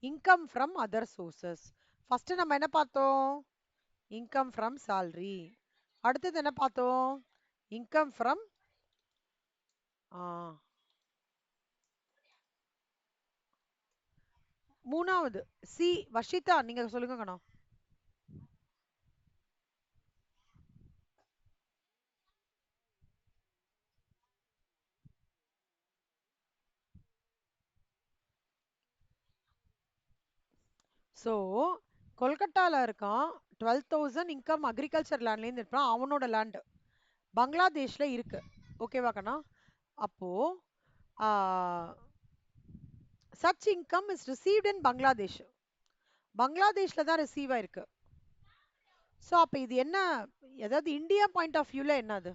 income from other sources. First நம்ம என்ன பார்த்தோம்? Income from salary. அடுத்தது என்ன பார்த்தோம்? இன்கம் ஃப்ரம் மூணாவது சி. வஷிதா நீங்க சொல்லுங்க கணா. ஸோ கொல்கட்டால இருக்கான், 12,000 இன்கம் அக்ரிகல்ச்சர் லேண்ட்லேருந்து இருப்பான், அவனோட லேண்டு பங்களாதேஷ்ல இருக்கு. ஓகேவா கண்ணா? அப்போ such income is received in Bangladesh. பங்களாதேஷ்ல தான் ரிசீவ் ஆயிருக்கு. ஸோ அப்போ இது என்ன, ஏதாவது இந்தியா பாயிண்ட் ஆஃப் வியூல என்னது?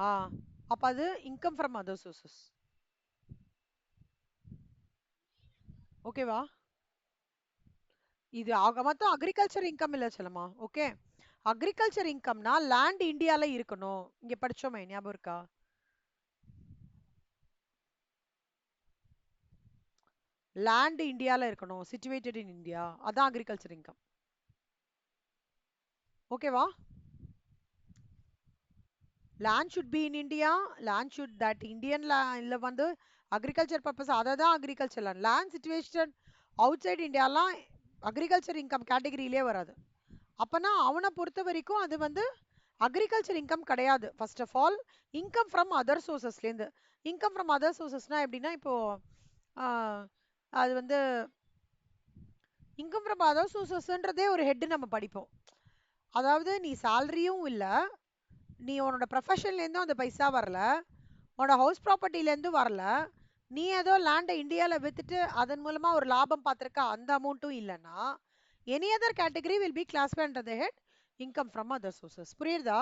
ஆ அப்ப அது இன்கம் ஃப்ரம் அதர் சோர்சஸ். ஓகேவா? இது ஆக மொத்தம் அக்ரிகல்ச்சர் இன்கம் இல்ல செல்லமா. ஓகே, அக்ரிகல்ச்சர் இன்கம்னா லேண்ட் இந்தியால இருக்கணும். இங்க படிச்சோமே, ஞாபகம் இருக்கா? லேண்ட் இந்தியால இருக்கணும், சிச்சுவேட்டட் இன் இந்தியா, அதான் அக்ரிகல்ச்சர் இன்கம். ஓகேவா? Land should be in India, land should that Indian இல்ல வந்து அக்ரிகல்ச்சர் பர்பஸ், அதை தான் agriculture land. Land situation outside இந்தியாலாம் அக்ரிகல்ச்சர் இன்கம் கேட்டகரியிலே வராது. அப்பனா அவனை பொறுத்த வரைக்கும் அது வந்து அக்ரிகல்ச்சர் இன்கம் கிடையாது. First of all income from other சோர்சஸ்லேருந்து. இன்கம் ஃப்ரம் அதர் சோர்சஸ்னா எப்படின்னா, இப்போ ஆஹ், அது வந்து இன்கம் ஃப்ரம் அதர் சோர்சஸ்ன்றதே ஒரு ஹெட் நம்ம படிப்போம். அதாவது நீ சேலரியும் இல்லை, நீ உன்னோட ப்ரொஃபஷன்லேருந்தும் அந்த பைசா வரல, உன்னோட ஹவுஸ் ப்ராப்பர்ட்டிலேருந்து வரல, நீ ஏதோ லேண்டை இந்தியாவில் வித்துட்டு அதன் மூலமா ஒரு லாபம் பார்த்துருக்க, அந்த அமௌண்ட்டும் இல்லைன்னா any other category will be class under the head income from other sources. புரியுதா?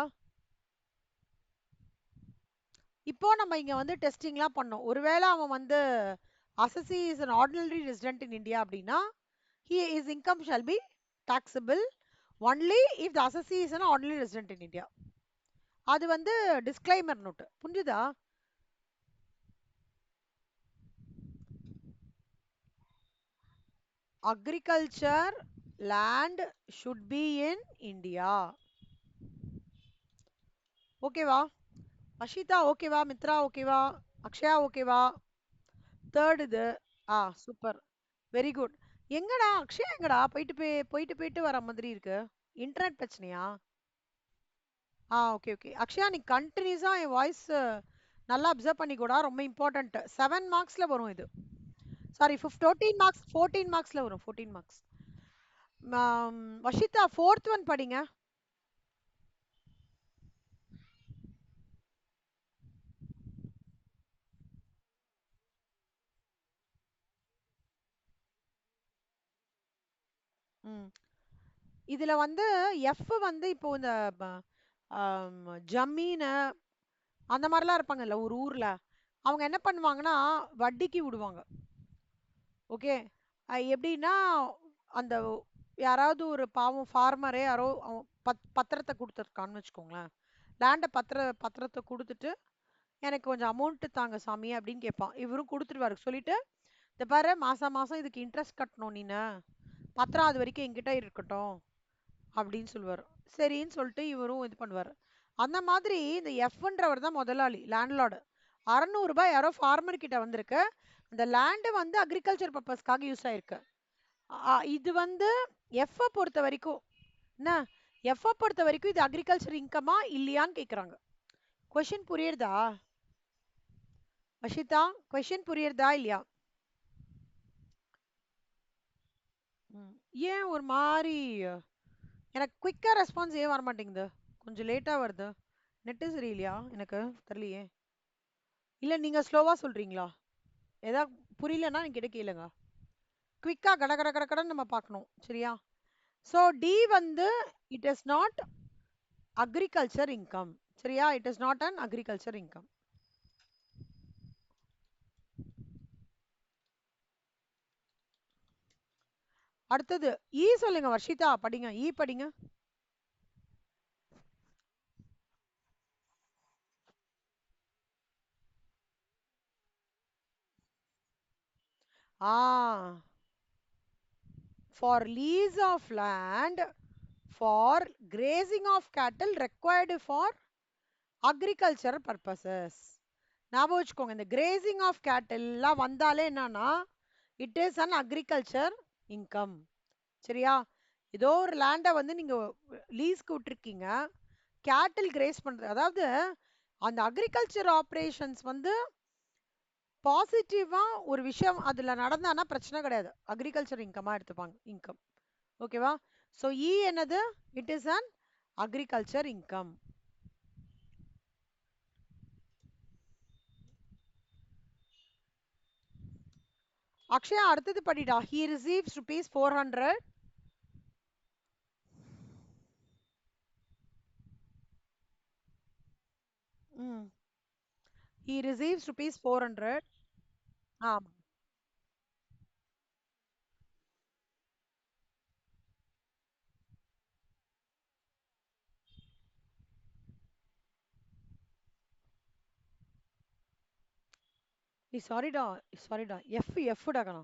இப்போ நம்ம இங்க வந்து டெஸ்டிங்லாம் பண்ணோம். ஒருவேளை அவன் வந்து அசசி is an ordinary resident in India அப்படின்னா his income shall be taxable only if the assessee is an ordinary resident in India. அது வந்து டிஸ்க்ளைமர் நோட். புரிஞ்சுதா? Agriculture land should be in India. ஓகேவா? அஷிதா ஓகேவா? மித்ரா ஓகேவா? அக்ஷயா ஓகேவா? தேர்ட் இது. Super, very good. எங்கடா அக்ஷயா, எங்கடா போயிட்டு போயிட்டு போயிட்டு வர மாதிரி இருக்கு? இன்டர்நெட் பிரச்சனையா? Okay okay. அக்ஷயா நீ கண்டினியூஸா என் வாய்ஸ் நல்லா அப்சர்வ் பண்ணிக்கூடா, ரொம்ப இம்பார்ட்டன்ட். 7 மார்க்ஸ்ல வரும் இது. சாரி 14 மார்க்ஸ், 14 மார்க்ஸ்ல வரும், 14 மார்க்ஸ். வஷிதா ஃபோர்த் ஒன் படிங்க. ம் இதுல வந்து எஃப் வந்து இப்போ இந்த ஜமீனு அந்த மாதிரிலாம் இருப்பாங்கல்ல ஒரு ஊர்ல, அவங்க என்ன பண்ணுவாங்கன்னா வட்டிக்கு விடுவாங்க. ஓகே, எப்படின்னா அந்த யாராவது ஒரு பாவம் ஃபார்மரே யாரோ பத்திரத்தை கொடுத்துருக்கான்னு வச்சுக்கோங்களேன். பத்திரத்தை கொடுத்துட்டு எனக்கு கொஞ்சம் அமௌண்ட் தாங்க சாமி அப்படின்னு கேட்பான். இவரும் கொடுத்துருவாரு. சொல்லிட்டு இந்த பாரு மாசம் மாசம் இதுக்கு இன்ட்ரெஸ்ட் கட்டணும் நீனு, பத்திரம் அது வரைக்கும் என்கிட்ட இருக்கட்டும் அப்படின்னு சொல்லுவாரு. சரின்னு சொல்லிட்டு இவரும் இது பண்ணுவாரு. அந்த மாதிரி இந்த எஃப்ன்றவர் தான் முதலாளி, லேண்ட்லார்டு. 600 ரூபாய் யாரோ ஃபார்மர் கிட்ட வந்திருக்கு. அந்த லேண்டு வந்து அக்ரிகல்ச்சர் பர்பஸ்க்காக யூஸ் ஆயிருக்கு. இது வந்து எஃப் பொறுத்த வரைக்கும் என்ன, எஃப் பொறுத்த வரைக்கும் இது அக்ரிகல்ச்சர் இன்கமா இல்லையான்னு கேக்குறாங்க. கொஸ்டின் புரியுறதா வஷிதா? கொஸ்டின் புரியுறதா இல்லையா? ஏன் ஒரு மாதிரி எனக்கு குயிக்கா ரெஸ்பான்ஸ் ஏன் வர மாட்டேங்குது? கொஞ்சம் லேட்டா வருது. நெட்டு சரியில்லையா? எனக்கு தெரியலையே. இல்ல நீங்க ஸ்லோவா சொல்றீங்களா? ஏதாவது புரியலன்னா என்கிட்ட கேளுங்க. குயிக்கா கட கட கட கடன்னு நம்ம பார்க்கணும். சரியா? ஸோ டி வந்து it is not agriculture income. சரியா? It is not an agriculture income. அடுத்தது ஈ சொல்லுங்க வர்ஷிதா, படிங்க. ஈ படிங்க. ஆ, for lease of land for grazing of cattle required for agricultural purposes. ஞாபகம் வச்சுக்கோங்க, இந்த கிரேசிங் ஆஃப் கேட்டில் எல்லாம் வந்தாலே என்னன்னா it is an agriculture income. சரியா? ஏதோ ஒரு லேண்டை வந்து நீங்க லீஸ்க்கு விட்டுருக்கீங்க, கேட்டில் கிரேஸ் பண்றது, அதாவது அந்த அக்ரிகல்ச்சர் ஆப்ரேஷன்ஸ் வந்து பாசிட்டிவா ஒரு விஷயம் அதுல நடந்தானா பிரச்சனை கிடையாது, அக்ரிகல்ச்சர் இன்கமா எடுத்துப்பாங்க, இன்கம். ஓகேவா? ஸோ இ என்னது? It is an agriculture income. Akshaya அடுத்தது படிடா. he receives rupees 400. ம். he receives rupees 400. ஆமா. சாரிடா, சாரிடா, எஃப்டா கணா.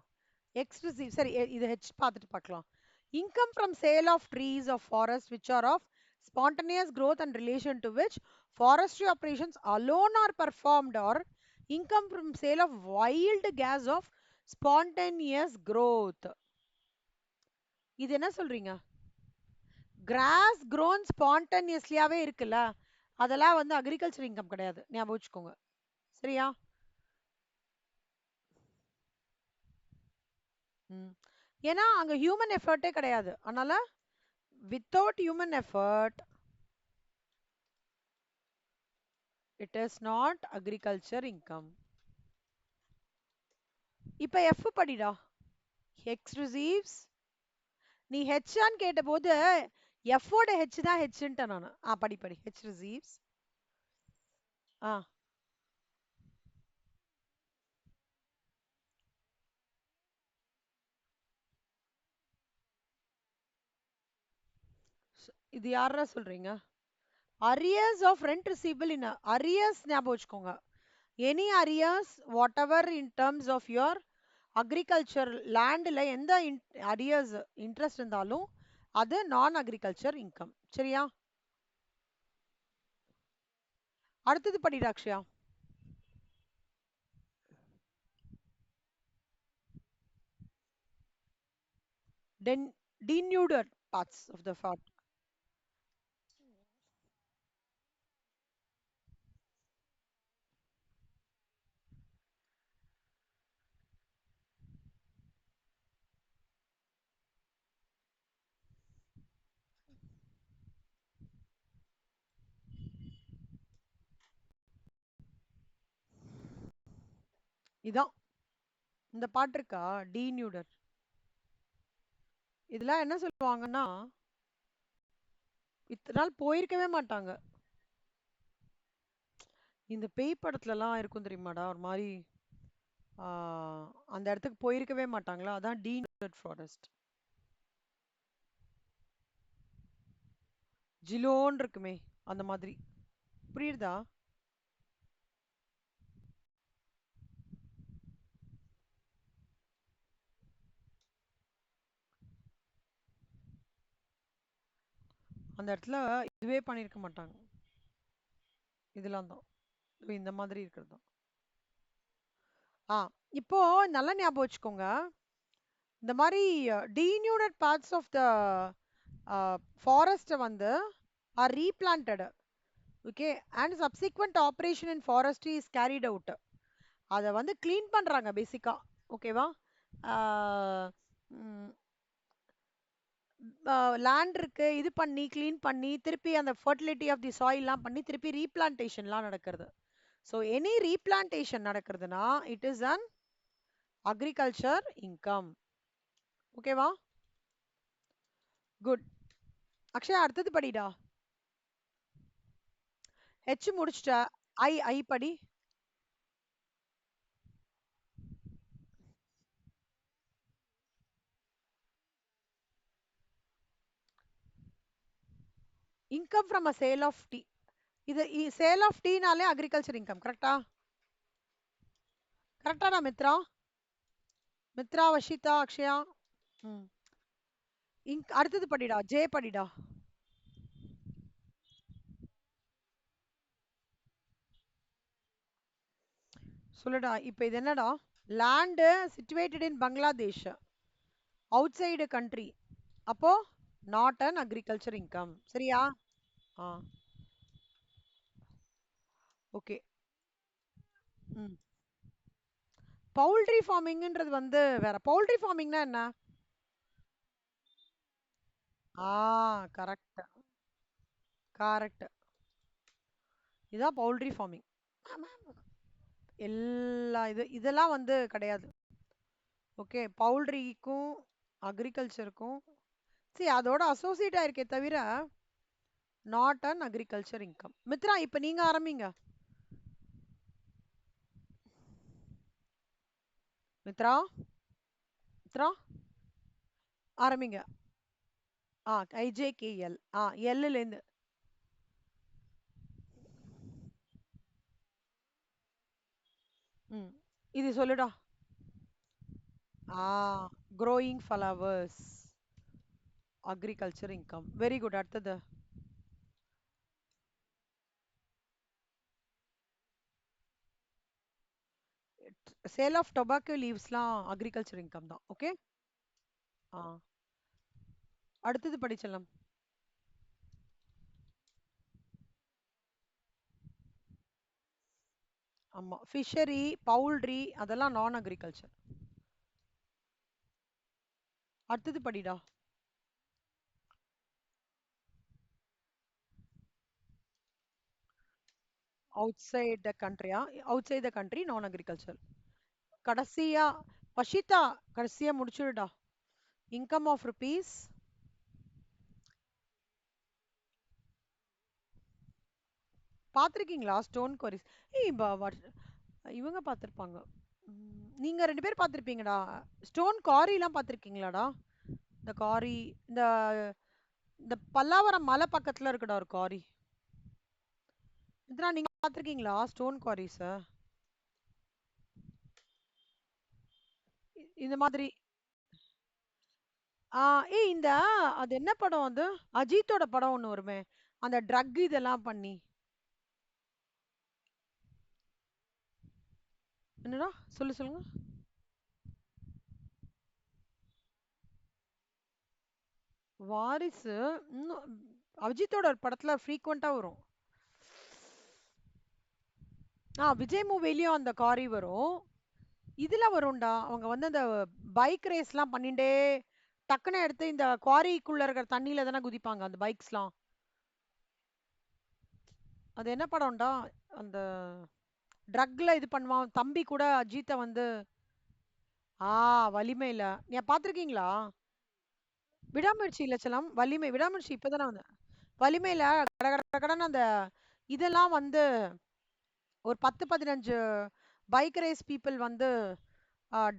எக்ஸ் ரிசீவ் சரி, இது ஹெச் பார்த்துட்டு பார்க்கலாம். Income from sale of trees of forest which are of spontaneous growth and relation to which forestry operations alone are performed, or income from sale of wild gas of spontaneous growth. இது என்ன சொல்றீங்க? Cross grown spontaneouslyயாவே இருக்குல்ல, அதெல்லாம் வந்து agriculture income கிடையாது, ஞாபகம் வச்சுக்கோங்க. சரியா? ஏன்னா அங்க ஹியூமன் எஃபர்ட்டே கிடையாது, அதனால without human effort it is not agriculture income. இப்ப எஃப் படிடா. எக்ஸ் ரிசீவ்ஸ், நீ ஹெச்ஆன்னு கேட்டபோது எஃபோட ஹெச் தான் ஹெச்ன்ட்டு நான். படி படி. H receives. ஆ, இது யாரா சொல்றீங்க? Arrears of rent receivable in arrears, ஞாபகம் வச்சுக்கோங்க. Any arrears whatever in terms of your agriculture லேண்டில் எந்த அரியர்ஸ் இன்ட்ரெஸ்ட் இருந்தாலும் அது நான் அக்ரிகல்ச்சர் இன்கம். சரியா? அடுத்தது படிடா Akshaya. Denuded parts of the fat. இதான் இந்த பாட்டு இருக்கா, டீனியூடர். இதெல்லாம் என்ன சொல்லுவாங்கன்னா இத்தனை நாள் போயிருக்கவே மாட்டாங்க. இந்த பேய் படத்துல எல்லாம் இருக்கும் தெரியுமாடா, ஒரு மாதிரி அந்த இடத்துக்கு போயிருக்கவே மாட்டாங்களா, அதான் டீனியூடட் ஃபாரஸ்ட். ஜிலோன்னு இருக்குமே அந்த மாதிரி. புரியுதா? அந்த இடத்துல இதுவே பண்ணியிருக்க மாட்டாங்க. இதெல்லாம் தான். இந்த மாதிரி இருக்கிறது தான். ஆ இப்போ நல்லா ஞாபகம் வச்சுக்கோங்க. இந்த மாதிரி denuded parts of the forest வந்து are replanted. Okay, and subsequent operation in forestry is carried out. அத வந்து க்ளீன் பண்றாங்க பேசிக்கா. ஓகேவா? லேண்ட் இருக்கு, இது பண்ணி க்ளீன் பண்ணி திருப்பி அந்த ஃபர்டிலிட்டி ஆஃப் தி சாயில்லாம் பண்ணி திருப்பி ரீப்ளான்டேஷன்லாம் நடக்கிறது. ஸோ எனி ரீப்ளான்டேஷன் நடக்கிறதுனா it is an agriculture income. ஓகேவா? குட். அக்ஷயா அடுத்தது படிடா. ஹெச் முடிச்சிட்ட. ஐ ஐ படி. Income from a sale of tea. இது சேல் ஆஃப் டீனாலே அக்ரிகல்ச்சர் இன்கம். கரெக்டா? கரெக்டாடா மித்ரா? மித்ரா, வஷிதா, அக்ஷயா. ம். அடுத்தது படிடா. ஜே படிடா. சொல்லுடா. இப்ப இது என்னடா? லேண்டு சிச்சுவேட்டட் இன் பங்களாதேஷ், அவுட் சைடு கண்ட்ரி. அப்போ நாட் அன் அக்ரிகல்ச்சர் இன்கம். சரியா? ஆ ஓகே. ம். பவுல்ட்ரி ஃபார்மிங்ன்றது வந்து வேற. பவுல்ட்ரி ஃபார்மிங்னா என்ன? ஆ கரெக்ட். கரெக்ட். இதான் பவுல்ட்ரி ஃபார்மிங். எல்லா இதெல்லாம் வந்து கிடையாது. ஓகே. பவுல்ட்ரிக்கும் அக்ரிகல்ச்சருக்கும் அதோட அசோசியேட் ஆயிருக்கே தவிர not an agriculture income. Mitra இப்ப நீங்க ஆரம்பிங்க. மித்ரா, மித்ரா ஆரம்பிங்க. ஐஜேகேஎல். எல்லுல இருந்து. ம். இது சொல்லுடா. ஆ growing flowers, agriculture income. Very good. அடுத்தது. சேல் ஆஃப் டொபாக்கோ லீவ்ஸ்லாம் அக்ரிகல்ச்சர் இன்கம் தான். ஓகே. ஆ அடுத்தது படிச்சலாம். ஆமா. ஃபிஷரி, பவுல்ட்ரி அதெல்லாம் நான் அக்ரிகல்ச்சர். அடுத்தது படிடா. அவுட் சைட் த கண்ட்ரியா? Outside the country non agriculture. கடைசியா வஷிதா கடைசியா முடிச்சுடுடா. Income of rupees. பார்த்துருக்கீங்களா ஸ்டோன் குவாரிஸ்? ஏய் இவங்க பார்த்துருப்பாங்க. நீங்க 2 பேர் பார்த்துருப்பீங்கடா. ஸ்டோன் குவாரிலாம் பார்த்துருக்கீங்களாடா? இந்த குவாரி இந்த இந்த பல்லாவரம் மலை பக்கத்துல இருக்குடா ஒரு குவாரி. இதெல்லாம் நீங்க பார்த்துருக்கீங்களா ஸ்டோன் குவாரிஸ? இந்த மாதிரி. ஆ ஏய் அது என்ன படம் அது? அஜித்தோட படம் ஒண்ணு வருமே. அந்த ட்ரக் இதெல்லாம் பண்ணி. என்னடா? சொல்லுங்க. வாரிசு. இன்னும் அஜித்தோட ஒரு படத்துல ஃப்ரீக்வென்ட்டா வரும். விஜய் மூவிலயும் அந்த காரி வரும். இதுல வரும்டா. அவங்க வந்து அந்த பைக் ரேஸ்லாம் பண்ணிட்டே டக்குன்னு எடுத்து இந்த குவாரிக்குள்ள இருக்கிற தண்ணியில தானே குதிப்பாங்க அந்த பைக்ஸ்லாம். அது என்ன படம்டா? அந்த ட்ரக்ல இது பண்ணுவான் தம்பி கூட அஜித்த வந்து. ஆ வலிமையில. நீ பாத்திருக்கீங்களா? விடாமுயற்சி இல்ல செல்லம். வலிமை. விடாமுயற்சி இப்பதானே வந்து. வலிமையில கட கட கட கடன்னு அந்த இதெல்லாம் வந்து ஒரு 10, 15 பைக் ரேஸ் பீப்பிள் வந்து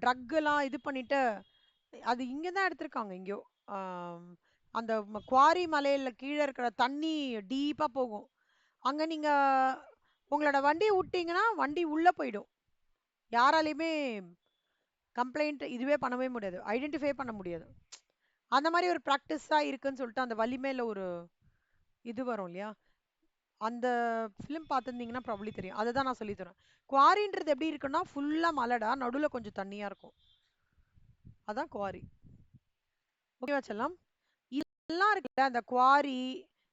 ட்ரக் எல்லாம் இது பண்ணிட்டு அது இங்க தான் எடுத்திருக்காங்க எங்கேயோ. ஆம், அந்த குவாரி மலையில கீழே இருக்கிற தண்ணி டீப்பா போகும். அங்க நீங்க உங்களோட வண்டியை விட்டீங்கன்னா வண்டி உள்ள போயிடும். யாராலையுமே கம்ப்ளைண்ட் இதுவே பண்ணவே முடியாது, ஐடென்டிஃபை பண்ண முடியாது. அந்த மாதிரி ஒரு ப்ராக்டிஸா இருக்குன்னு சொல்லிட்டு அந்த வலிமையில ஒரு இது வரும் இல்லையா? அந்த ஃபிலிம் பார்த்துருந்தீங்கன்னா ப்ராப்ளி தெரியும். அதை தான் நான் சொல்லி தரேன். குவாரின்றது எப்படி இருக்குன்னா ஃபுல்லா மலைடா, நடுவுல கொஞ்சம் தண்ணியா இருக்கும். அதான் குவாரி. ஓகேவா செல்லம்? இதெல்லாம் இருக்குல்ல, அந்த குவாரி,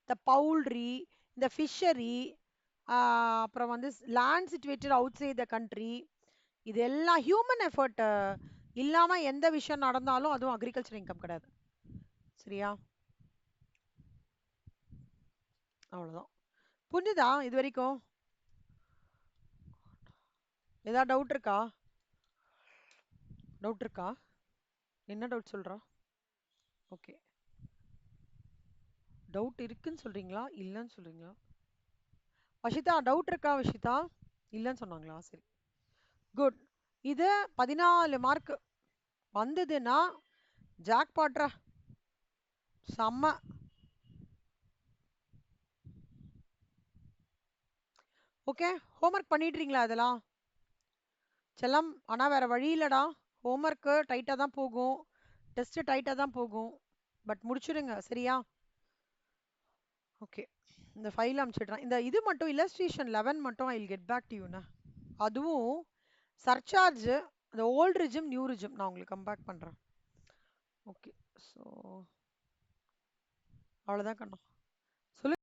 இந்த பவுல்ட்ரி, இந்த ஃபிஷரி, அப்புறம் வந்து land situated outside the country, இது எல்லாம் ஹியூமன் எஃபர்ட் இல்லாம எந்த விஷயம் நடந்தாலும் அதுவும் அக்ரிகல்ச்சர் இன்கம் கிடையாது. சரியா? அவ்வளவுதான். புரிஞ்சுதா இது வரைக்கும்? ஏதாவது டவுட் இருக்கா? டவுட் இருக்கா? என்ன டவுட் சொல்றா? ஓகே. டவுட் இருக்குன்னு சொல்றீங்களா இல்லைன்னு சொல்றீங்களா? வஷிதா டவுட் இருக்கா வஷிதா? இல்லைன்னு சொன்னாங்களா? சரி, குட். இது 14 மார்க் வந்ததுன்னா ஜாக் பாட்ரா, செம்ம. ஓகே, ஹோம்ஒர்க் பண்ணிடுறீங்களா அதெல்லாம் செல்லம்? ஆனா வேற வழி இல்லடா, ஹோம்ஒர்க்கு டைட்டா தான் போகும், டெஸ்ட் டைட்டா தான் போகும், பட் முடிச்சிடுங்க சரியா? ஓகே, இந்த ஃபைல் அனுப்பிச்சிடுறேன். இந்த இது மட்டும் இல்லஸ்ட்ரேஷன் 11 மட்டும் I will get back to யூண்ணா. அதுவும் சர்சார்ஜ், அந்த ஓல்டு ரிஜிம் நியூ ரிஜிம் நான் உங்களுக்கு கம் பேக் பண்றேன். ஓகே, ஸோ அவ்வளோதான் கண்ணா.